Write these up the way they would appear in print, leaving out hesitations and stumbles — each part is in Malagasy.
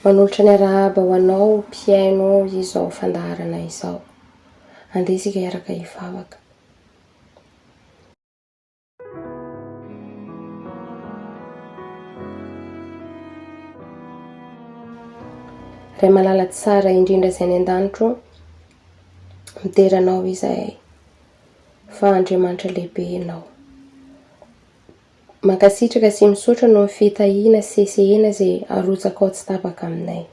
Manolotra ny arahaba ho anao mpiaino izao fandaharana izao. Andeha isika hiaraka hivavaka. Ray malala tsara indrindra izay ny an-danitro, mideranao izahay, fa Andriamanitra lehibe ianao. Mankasitraka sy misotra no fitahina sesehena izay arotsaka ao tsy tapaka aminay.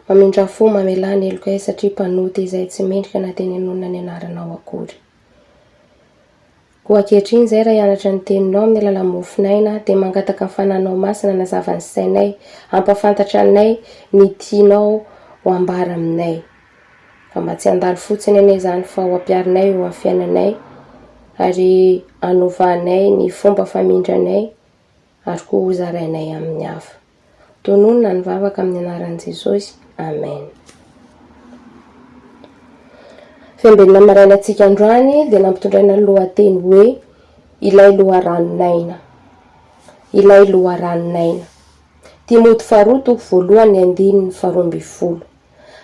Mamindra fo mamelany elokay satria mpanoty izay tsy mendrika na teny anonona ny anaranao akory. Koa ankehitriny izay raha hianatra ny teninao amin'ny alalan'ny mofinaina dia mangataka fananao masina nazava ny sainay, ampafantatra anay ny tianao ho ambara aminay. Ka mba tsy handalo fotsiny ane izany fa ho ampiarinay ho amin'ny fiainanay ary hanovanay ny fomba famindranay ary koa ho zarainay amin'ny hafa. Tononona ny vavaka amin'ny anaran'i Jesosy. Amen. Fembelina maraina antsika androany dia nampitondraina ny lohateny hoe ilay loharanonaina. Ilay loharanonaina. Timoty 2:1-12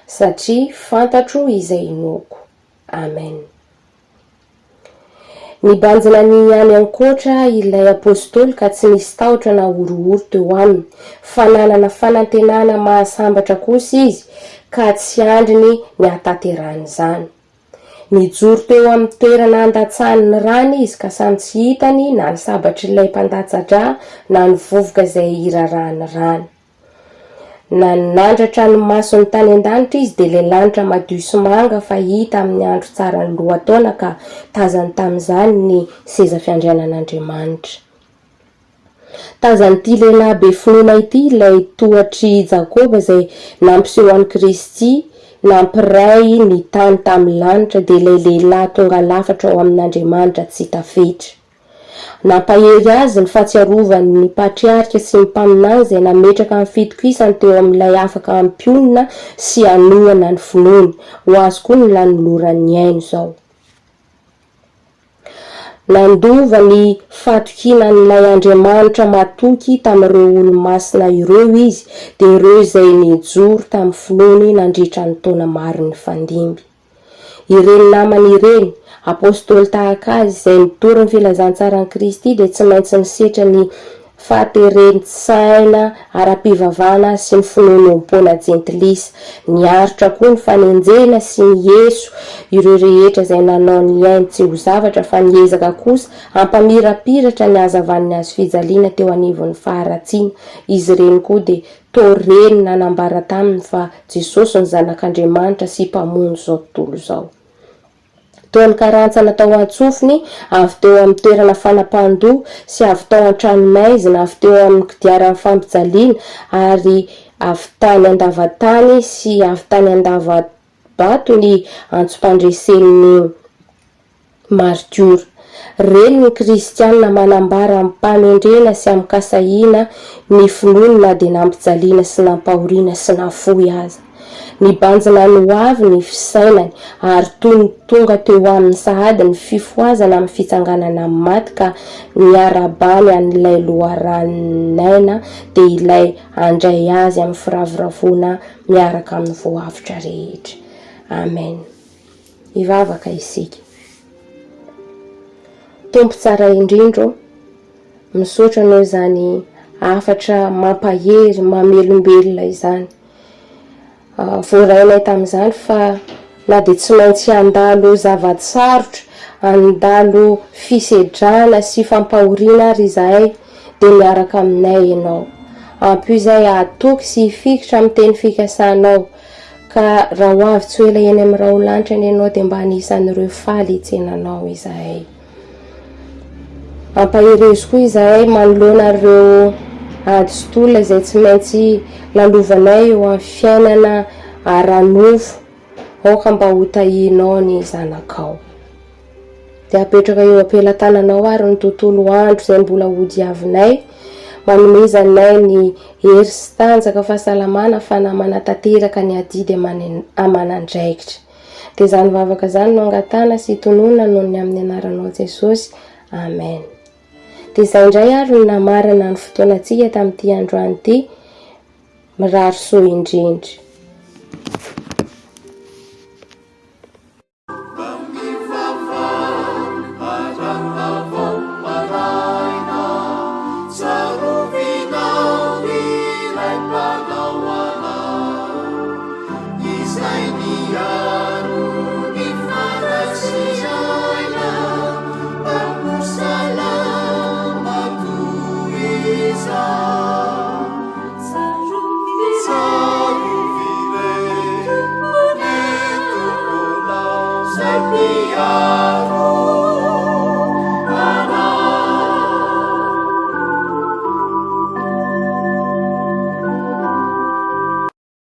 satria fantatro izay inoko. Amen. Nibanjina ny any ankoatra ilay apôstôly ka tsy nisy tahotra na orooro teo aminy, fa nanana fanantenana mahasambatra kosa izy ka tsy andriny ny ataterany izany. Nijoro teo amin'ny toerana andatsahany ny rany izy ka samy tsy hitany na ny sabatry ilay mpandatsa-drà na ny vovoka izay irarahany rany. Na nandratra ny masony tany an-danitra izy dia ilay lanitra madio sy manga fa hita amin'ny andro tsara ny lohataona ka tazany tamin'izany ny seza fiandrianan'Andriamanitra. Tazany ity lehilahy be finoana ity ilay tohatry Jakoba izay nampiseho an'i Kristy nampiray ny tany tamin'ny lanitra dia ilay lehilahy tonga lafatra ao amin'Andriamanitra tsy tafetra. Nampahery azy ny fahatsiarovany ny patriarika sy ny mpaminany izay nametraka amin'ny fitokisany teo amin'ilay afaka ampionina sy anohana ny finoany. Ho azy koa ny lanoloran'ny aino izao. Nandova ny fatokinan'ilay Andriamanitra matoky tamin'ireo olo-masina ireo izy dia ireo izay nijoro tamin'ny finoany nandritra ny taona maro ny fandimby. Ireny namany ireny, apôstôly tahaka azy izay nitory ny filazantsara ny Kristy dia tsy maintsy nisetra ny fahateren'ny-tsaina ara-pivavahana sy ny finoanom-pona jentilisa. Niaritra koa ny fanenjena sy ny Yesu ireo rehetra izay nanao ny ainy tsy ho zavatra fa niezaka kosa hampamirapiratra ny hazavan'ny azo fijaliana teo anivon'ny faharatsiana. Izy ireny koa dia toreny nanambara taminy fa Jesosy ny zanak'Andriamanitra sy mpamono zao tontolo zao. Toa ny karantsa natao antsofiny avy teo amin'ny toerana fanapahan-doha sy avy tao an-tranomaizina, avy teo amin'ny kodiaran'ny fampijaliana ary avy tany andavatany sy avy tany andavabato ny antsom-pandresen'ny martiora. Reny ny kristianina manambara amin'ny mpamendrena sy amin'ny kasahiana ny finoana dia nampijaliana sy nampahoriana sy nafoy aza. Nibanjina ny hoavy ny fisainany ary tonga teo amin'ny sahady ny fifoazana amin'ny fitsanganana amin'ny maty ka niarabany an'ilay loharanonaina dia ilay andray azy amin'ny firavoravoana miaraka amin'ny voavitra rehetra. Amen. Hivavaka isika. Tompo tsara indrindro, misaotra anao izany afatra mampahery mamelombelona izany. Voarainay tamin'izany fa na dia tsy maintsy handalo zavatsarotra, handalo fisedrana sy fampahoriana ary izahay dia miaraka aminay ianao. Ampio izay atoky sy fikitra amin'ny teny fikasanao ka raha ho avy tsy ho ela eny amin'ny raha olanitra ny ianao dia mba anisan'ireo faly hitsenanao izahay. Ampaherezo koa izahay manoloana ireo ady sy tolona izay tsy maintsy lalovanay eo amin'ny fiainana ara-nofo, aoka mba ho tahinao ny zanakao. Dia apetraka eo ampelantananao ary ny tontolo andro izay mbola ho diavinay, manomezanay ny hery sy tanjaka fahasalamana fa namanatanteraka ny adidy amanandraikitra. Dia izany vavaka izany no angatana sy tonona noho ny amin'ny anaranao Jesosy. Amen. Dia izay indray ary no namarana ny fotoanantsika tamin'ity androany ity. Mirary soa indrindra.